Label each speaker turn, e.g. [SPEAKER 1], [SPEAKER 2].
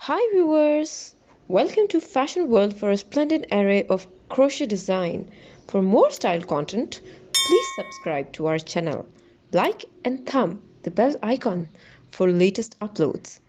[SPEAKER 1] Hi viewers! Welcome to Fashion World for a splendid array of crochet design. For more style content, please subscribe to our channel. Like and thumb the bell icon for latest uploads.